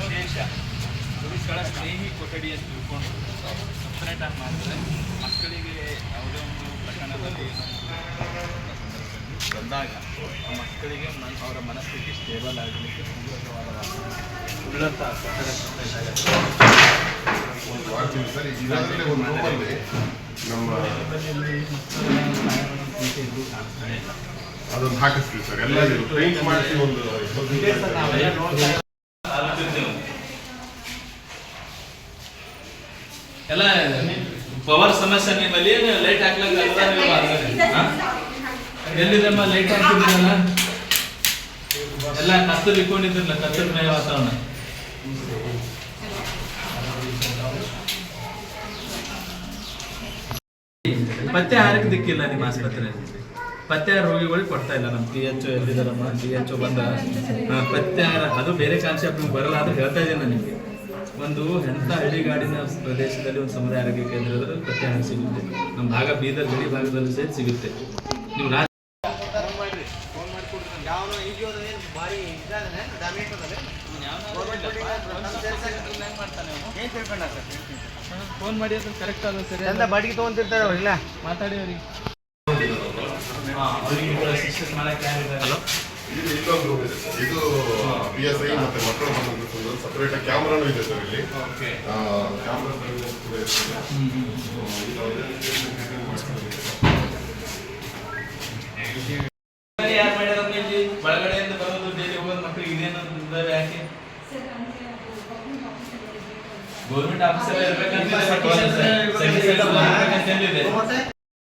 ವಿಶೇಷ ಗುರುಗಳ ಸ್ನೇಹಿ ಕೊಠಡಿ ಅಂತ ತಿಳ್ಕೊಂಡು ಸಪ್ರೇಟ್ ಆಗಿ ಮಾಡಿದ್ರೆ ಮಕ್ಕಳಿಗೆ ಯಾವುದೇ ಒಂದು ಪ್ರಕರಣದಲ್ಲಿ ಬಂದಾಗ ಆ ಮಕ್ಕಳಿಗೆ ಅವರ ಮನಸ್ಥಿತಿ ಸ್ಟೇಬಲ್ ಆಗಲಿಕ್ಕೆ ಉಳ್ಳಂಥ ಕೊಠಡಿ ಅದೊಂದು ಹಾಕಿಸ್ತೀವಿ ಸರ್ ಎಲ್ಲ ಪೇಂಟ್ ಮಾಡಿಸಿ ಒಂದು ಎಲ್ಲ ಪವರ್ ಸಮಸ್ಯೆ ನಿಮ್ಮಲ್ಲಿ ಲೈಟ್ ಹಾಕ್ಲಿಕ್ಕೆ ಎಲ್ಲಿದಮ್ಮ ಲೈಟ್ ಹಾಕ್ತಿದ್ರಲ್ಲ ಎಲ್ಲ ಕತ್ತಲು ಇಟ್ಕೊಂಡಿದ್ರಲ್ಲ ಕತ್ತಲಮಯ ವಾತಾವರಣ ಪತ್ತೆ ಆಹಾರಕ್ಕೆ ದಿಕ್ಕಿಲ್ಲ ನಿಮ್ಮ ಆಸ್ಪತ್ರೆಯಲ್ಲಿ ಪತ್ತೆಹಾರ ರೋಗಿಗಳಿಗೆ ಕೊಡ್ತಾ ಇಲ್ಲ ನಮ್ಮ THO ಎಲ್ಲಿದ್ದಾರಮ್ಮ THO ಬಂದ ಪತ್ತೆಹಾರ ಅದು ಬೇರೆ ಕಾನ್ಸೆಪ್ಟ್ ನಿಮ್ಗೆ ಬರಲ್ಲ ಅಂತ ಹೇಳ್ತಾ ಇದ್ದೀನಿ ನಾನು ನಿಮಗೆ ಒಂದು ಎಂಥ ಹಳ್ಳಿಗಾಡಿನ ಪ್ರದೇಶದಲ್ಲಿ ಒಂದು ಸಮುದಾಯ ಆರೋಗ್ಯ ಕೇಂದ್ರದಲ್ಲಿ ಪತ್ತೆಹಾರ ಸಿಗುತ್ತೆ ನಮ್ಮ ಭಾಗ ಬೀದರ್ ಗಡಿ ಭಾಗದಲ್ಲಿ ಸಹ ಸಿಗುತ್ತೆ ನೀವು ಫೋನ್ ಮಾಡಿ ಅದನ್ನು ಕರೆಕ್ಟ್ ಆಗೋದು ಸರಿ ಎಲ್ಲ ಬಾಡಿಗೆ ತೊಗೊಂತಿರ್ತಾರೆ ಅವ್ರಿಲ್ಲ ಮಾತಾಡಿ ಅವ್ರಿಗೆ ಹಲೋ ಇನ್ನೊಂದು ಇದು PSI ಮತ್ತೆ ಮಕ್ಕಳು ಸಪರೇಟ್ ಕ್ಯಾಮ್ರಾನು ಇದೆ ಸರ್ ಇಲ್ಲಿ ಕ್ಯಾಮ್ರಾ ಯಾರು ಮಾಡ್ಯಾರ ಒಳಗಡೆಯಿಂದ ಬರೋದು ಡೈಲಿ ಹೋಗೋದು ಮಕ್ಕಳಿಗೆ ಇದೇನು ಯಾಕೆ ಗೌರ್ಮೆಂಟ್ ಆಫೀಸರ್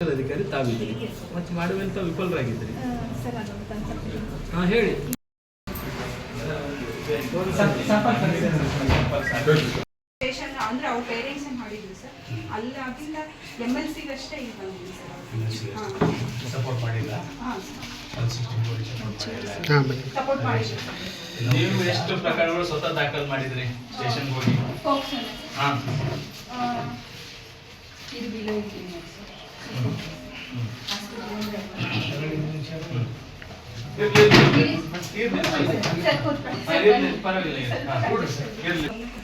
ಅಧಿಕಾರಿ ತಾವಿದ್ರಿ ಮತ್ತೆ ಮಾಡುವಂತ ವಿಫಲರಾಗಿದ್ರಿ ಹೇಳಿ ಅಂದ್ರೆ ಅವ್ರ ಪೇರೆಂಟ್ಸ್ ಮಾಡಿದ್ರು ಸರ್ ಅಲ್ಲಿ ಆಗಿಲ್ಲ MLC ಅಷ್ಟೇ ಈಗ ಸಪೋರ್ಟ್ ಮಾಡಿಲ್ಲ ಸಪೋರ್ಟ್ ಮಾಡಿದ್ರು ನೀವು ಎಷ್ಟು ಪ್ರಕರಣಗಳು ಸ್ವತಃ ದಾಖಲು ಮಾಡಿದ್ರಿ ಸ್ಟೇಷನ್ ಹೋಗಿ ಇದು ಬಿಲೋ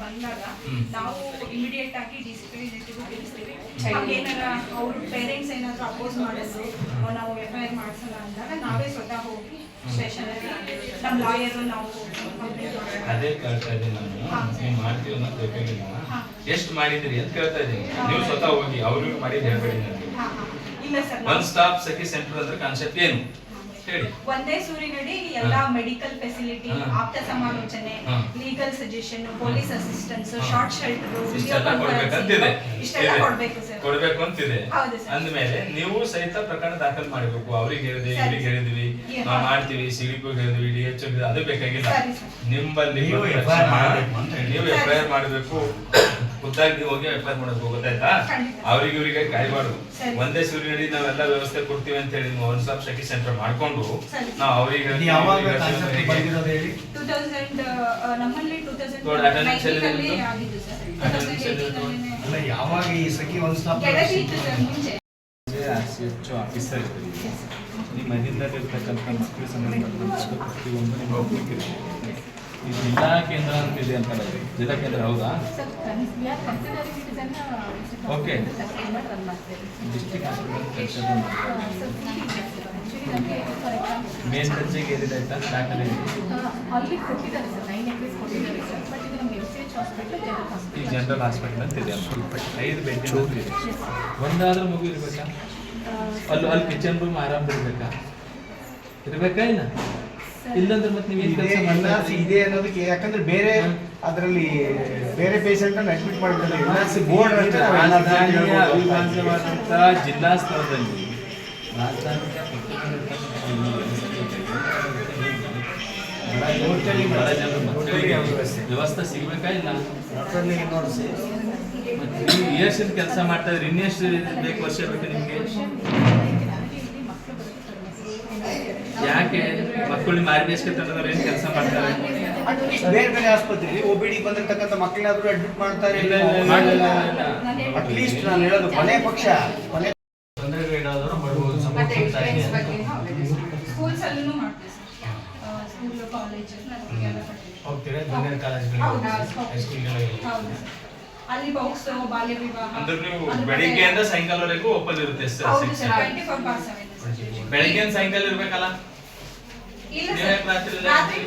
ಬಂದಾಗ ನಾವು ಇಮಿಡಿಯೇಟ್ ಆಗಿ ಡಿಸಿಪ್ಲಿನೇಟಿವ್ ತಿಳಿಸ್ತೀವಿ ಹಾಗೇನಾರ ಅವ್ರ ಪೇರೆಂಟ್ಸ್ ಏನಾದ್ರು ಅಪೋಸ್ ಮಾಡಿದ್ರು ನಾವು FIR ಮಾಡಿಸಲ್ಲ ಅಂದಾಗ ನಾವೇ ಸ್ವತಃ ಹೋಗಿ ಸ್ಟೇಷನಲ್ಲಿ ನಮ್ಮ ಲಾಯರು ನಾವು ಅದೇ ಕೇಳ್ತಾ ಇದ್ದೀನಿ ನಾನು ನೀವು ಮಾಡ್ತೀವಿ ಅನ್ನೋದು ಬೇಕಾಗಿಲ್ಲ ಎಷ್ಟು ಮಾಡಿದ್ರಿ ಅಂತ ಕೇಳ್ತಾ ಇದ್ದೀನಿ ನೀವು ಸ್ವತಃ ಹೋಗಿ ಅವ್ರಿಗೆ ಮಾಡಿದ್ದು ಹೇಳ್ಬೇಡಿ ನನಗೆ ಇಲ್ಲ ಸರ್ ಒನ್ ಸ್ಟಾಪ್ ಸಖಿ ಸೆಂಟರ್ ಅಂದ್ರೆ ಕಾನ್ಸೆಪ್ಟ್ ಏನು ಹೇಳಿ ಒಂದೇ ಸೂರಿನಡಿ ಎಲ್ಲಾ ಮೆಡಿಕಲ್ ಫೆಸಿಲಿಟಿ ಆಪ್ತ ಸಮಾಲೋಚನೆ legal suggestion police assistance short shelter ಇಷ್ಟೆಲ್ಲ ಕೊಡ್ಬೇಕಂತಿದೆ ಇಷ್ಟೆಲ್ಲ ಕೊಡ್ಬೇಕು ಸರ್ ಕೊಡ್ಬೇಕು ಅಂತಿದೆ ಅಂದ್ಮೇಲೆ ನೀವು ಸಹಿತ ಪ್ರಕರಣ ದಾಖಲು ಮಾಡಬೇಕು ಅವ್ರಿಗೆ ಹೇಳಿದ್ವಿ ಇವ್ರಿಗೆ ಹೇಳಿದ್ವಿ ನಾವು ಮಾಡ್ತೀವಿ CDP ಹೇಳಿದ್ವಿ DHO ಅದು ಬೇಕಾಗಿಲ್ಲ ನಿಮ್ಮಲ್ಲಿ ನೀವು FIR ಮಾಡಬೇಕು ಖುದ್ದಾಗಿ ನೀವು ಹೋಗಿ FIR ಮಾಡೋದು ಗೊತ್ತಾಯ್ತಾ ಅವ್ರಿಗೆ ಇವರಿಗೆ ಕಾಯ್ಬಾರ್ದು ಒಂದೇ ಸೂರಿನಡಿ ನಾವೆಲ್ಲ ವ್ಯವಸ್ಥೆ ಕೊಡ್ತೀವಿ ಅಂತ ಹೇಳಿ ಒನ್ ಸ್ಟಾಪ್ ಸಖಿ ಸೆಂಟರ್ ಮಾಡ್ಕೊಂಡು ನಾವು ಅವರಿಗೆ ನಮ್ಮಲ್ಲಿ 2019 ಆಗಿದ್ದು ಸರ್ ಅಲ್ಲ ಯಾವಾಗ ಈ ಸಖಿ ಒಂದು ಸ್ಟಾಪ್ CHO ಆಫೀಸರ್ ನಿಮ್ಮ ಮಧ್ಯದಲ್ಲಿರ್ತಕ್ಕಂಥ ಮಕ್ಕಳಿಗೆ ಸಂಬಂಧಪಟ್ಟ ಪ್ರತಿಯೊಂದು ನಿಮ್ಗೆ ಹೋಗ್ಬೇಕಿದೆ ಈ ಜಿಲ್ಲಾ ಕೇಂದ್ರ ಅಂತಿದೆ ಅಂತ ಜಿಲ್ಲಾ ಕೇಂದ್ರ ಹೌದಾ ಓಕೆ ಡಿಸ್ಟ್ರಿಕ್ಟ್ ಹಾಸ್ಪಿಟಲ್ ಮೇನ್ ದರ್ಜೆಗೆ ಏರಿದೆ ಆಯ್ತಾ ದಾಖಲೆ ಈ ಜನರಲ್ ಹಾಸ್ಪಿಟಲ್ ಅಂತ ಇದೆ 5 ಬೆಡ್ ಇದೆ ಒಂದಾದ್ರೂ ಮಗು ಇರ್ಬೇಕಾ ಅಲ್ಲಿ ಕಿಚನ್ ರೂಮ್ ಆರಾಮ್ ಇರ್ಬೇಕಾ ಇಲ್ಲ ಇಲ್ಲಂದ್ರೆ ಮತ್ತೆ ನೀವೇನು ಕೆಲಸ ಇದೆ ಅನ್ನೋದಕ್ಕೆ ಯಾಕಂದ್ರೆ ಬೇರೆ ಅದರಲ್ಲಿ ಬೇರೆ ಪೇಷಂಟ್ ಅನ್ನು ಅಡ್ಮಿಟ್ ಮಾಡಿದ್ರೆ ಬೋರ್ಡ್ ಜಿಲ್ಲಾ ಸ್ತರದಲ್ಲಿ ವ್ಯವಸ್ಥೆ ಸಿಗ್ಬೇಕಾ ಇಲ್ಲ ನೀವು ಎಷ್ಟು ಕೆಲಸ ಮಾಡ್ತಾ ಇದ್ರಿ ಇನ್ನೆಷ್ಟು ಬೇಕು ವರ್ಷ ಬೇಕು ನಿಮ್ಗೆ ಯಾಕೆ ಮಕ್ಕಳು ಮಾರ್ಗದರ್ಶಕ ತಂಡದವ್ರು ಏನು ಕೆಲಸ ಮಾಡ್ತಾರೆ ಬೇರೆ ಬೇರೆ ಆಸ್ಪತ್ರೆಯಲ್ಲಿ OPD ಬಂದಿರತಕ್ಕಂಥ ಮಕ್ಕಳಾದ್ರೂ ಅಡ್ಮಿಟ್ ಮಾಡ್ತಾರೆ ಅಟ್ಲೀಸ್ಟ್ ನಾನು ಹೇಳೋದು ಕೊನೆ ಪಕ್ಷ ತೊಂದರೆಗಳೇನಾದರೂ ಮಾಡ್ಬೋದು ಸ್ಕೂಲ್ಸ್ ಅಲ್ಲೂ ಮಾಡ್ತೀವಿ ಸರ್ ಸ್ಕೂಲ್ ಕಾಲೇಜ್ ಹೋಗ್ತೀರಾ ಜೂನಿಯರ್ ಕಾಲೇಜ್ಗಳಿಗೆ ಹೌದು, ಹೈಸ್ಕೂಲ್ಗಳಿಗೆ ಹೌದು ಸರ್. ಅಲ್ಲಿ ಬಾಕ್ಸ್ ಬಾಲ್ಯ ವಿವಾಹ ಅಂದ್ರೆ ನೀವು ಅದ್ರ ಬಗ್ಗೆ- ಬೆಳಿಗ್ಗೆಯಿಂದ ಸಾಯಂಕಾಲವರೆಗೂ ಓಪನ್ ಇರುತ್ತೆ ಹೌದು ಸರ್, ಸೆಕ್ಷನ್ 24/7 ಬೆಳಿಗ್ಗೆ ಸಾಯಂಕಾಲ ಇರ್ಬೇಕಲ್ಲ ಇಲ್ಲ ನೀವು ಸರ್, ಯಾಕೆ ರಾತ್ರಿ ಇಲ್ಲ? ರಾತ್ರಿ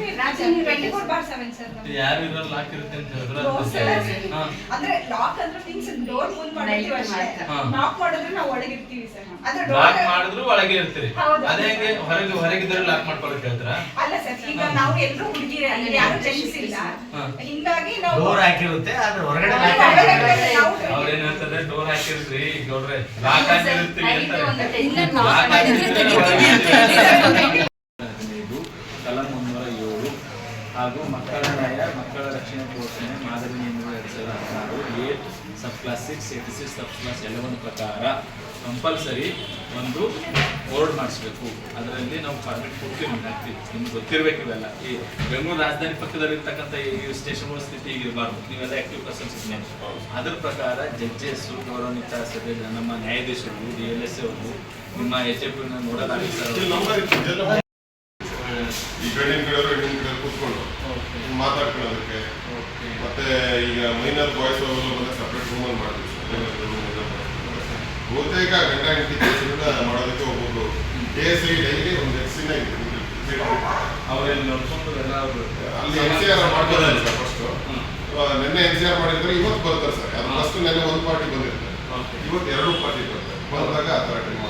24/7 ಸರ್ ನಮ್ದು. ಯಾರು ಇರೋ ಲಾಕ್ ಇರುತ್ತೆ ಅಂತ ಹೇಳಿದ್ರು Doors ಎಲ್ಲ ಹಾ. ಅಂದ್ರೆ ಲಾಕ್ ಅಂದ್ರೆ ಥಿಂಗ್ಸ್ ಡೋರ್ ಫುಲ್ ಮಾಡಿದ್ವಿ ಅಷ್ಟೇ. ಹಾ. ಲಾಕ್ ಮಾಡಿದ್ರೆ ನಾವು ಒಳಗೆ ಇರ್ತೀವಿ ಸರ್. ಅದ್ರ ಲಾಕ್ ಡೋರ್ ಮಾಡಿದ್ರು ಒಳಗೆ ಇರ್ತೀರಿ ಹೌದು. ಅದೇ ಹೆಂಗೆ ಹೊರಗಿದ್ರೆ ಲಾಕ್ ಮಾಡ್ಕೊಳಕ್ ಹೇಳ್ತಾರ ಅಲ್ಲ ಸರ್, ಈಗ ನಾವು ಎಲ್ಲರೂ ಹುಡುಗಿರೇ, ಅಲ್ಲಿ ಯಾರು ಜೆಂಟ್ಸ್ ಇಲ್ಲ. ಹಾ. ಹಿಂಗಾಗಿ ನಾವು ಡೋರ್ ಹಾಕಿರುತ್ತೆ ಆದ್ರೆ ಹೊರಗಡೆ ಹೊರಗಡೆ lock ಒಳಗಡೆ ಹಾಕಿರುತ್ತೆ. ನಾವು ಅವ್ರೇನ್ ಹೇಳ್ತಾರೆ ಡೋರ್ ಹಾಕಿರ್ತೀರಿ ಗೌಡ್ರೆ ಲಾಕ್ ಹಾಕಿರ್ತೀರಿ ಐದು ಒಂದು ಅಂತಾರೆ ಇಲ್ಲ, ಲಾಕ್ knock ಮಾಡಿದ್ರೆ ಹಾಕಿರ್ತೀರಿ ಹದಿನೈದು ಕಲಂ 307 ಹಾಗೂ ಮಕ್ಕಳ ನ್ಯಾಯ ಮಕ್ಕಳ ರಕ್ಷಣೆ ಪೋಷಣೆ ಮಾದರಿ ನಿಯಮಗಳು 2016 8 ಸಬ್ ಕ್ಲಾಸ್ 6 86 ಸಬ್ ಕ್ಲಾಸ್ 11 ಪ್ರಕಾರ ಕಂಪಲ್ಸರಿ ಒಂದು ಬೋರ್ಡ್ ಮಾಡಿಸ್ಬೇಕು. ಅದರಲ್ಲಿ ನಾವು ಪರ್ಮಿಟ್ ಕೊಡ್ತೀವಿ ಹಾಕ್ತೀವಿ. ನಿಮ್ಗೆ ಗೊತ್ತಿರಬೇಕು ಇವೆಲ್ಲ. ಈ ಬೆಂಗಳೂರು ರಾಜಧಾನಿ ಪಕ್ಕದಲ್ಲಿ ಇರ್ತಕ್ಕಂಥ ಈ ಸ್ಟೇಷನ್ಗಳ ಸ್ಥಿತಿ ಈಗಿರಬಾರ್ದು. ನೀವೆಲ್ಲ ಆಕ್ಟಿವ್ ಪರ್ಸನ್ಸ್ ಇದ್ದೇನೆ. ಅದ್ರ ಪ್ರಕಾರ ಜಡ್ಜಸ್ಸು ಗೌರವಾನ್ವಿತ ಸಭೆ ನಮ್ಮ ನ್ಯಾಯಾಧೀಶರು DLS ಅವರು ನಿಮ್ಮ HFP ನೋಡಲಾಗುತ್ತೆ ಇಲ್ಲಿ ನಂಬರ್ ಇತ್ತು, ಇದೆಲ್ಲ ಈ ಗಂಡಿನ ಕಡೆಯವರು ಹೆಣ್ಣಿನ ಕಡೆ ಕೂತ್ಕೊಂಡು ಮಾತಾಡ್ಕೊಳ್ಳೋದಕ್ಕೆ. ಮತ್ತೆ ಈಗ ಮೈನರ್ ಬಾಯ್ಸ್ ಅವೆಲ್ಲ ಬಂದ್ರೆ ಸಪ್ರೇಟ್ ರೂಮಲ್ಲಿ ಮಾಡ್ತೀವಿ. ಬಹುತೇಕ ಗಂಡ ಹೆಂಡತಿ ಕೇಸ್ಗಳನ್ನ ಮಾಡೋದಕ್ಕೆ ಒಬ್ಬೊಬ್ರು KSI ಡೈಲಿ ಒಂದು ಎಕ್ಸಿನ ಅವ್ರೇನು ನೋಡ್ಕೊಂಡು ಎಲ್ಲ ಅವರು ಅಲ್ಲಿ NCR ಮಾಡ್ಬೋದಲ್ಲ ಸರ್ ಫಸ್ಟ್. ನಿನ್ನೆ NCR ಮಾಡಿದ್ರೆ ಇವತ್ತು ಬರ್ತಾರೆ ಸರ್. ಅದು ಫಸ್ಟ್ ನೆನ್ನೆ ಒಂದು ಪಾರ್ಟಿ ಬಂದಿರ್ತಾರೆ, ಇವತ್ತು 2 ಪಾರ್ಟಿ ಬರ್ತಾರೆ. ಬಂದಾಗ ಆ ಥರ ಟೈಮ್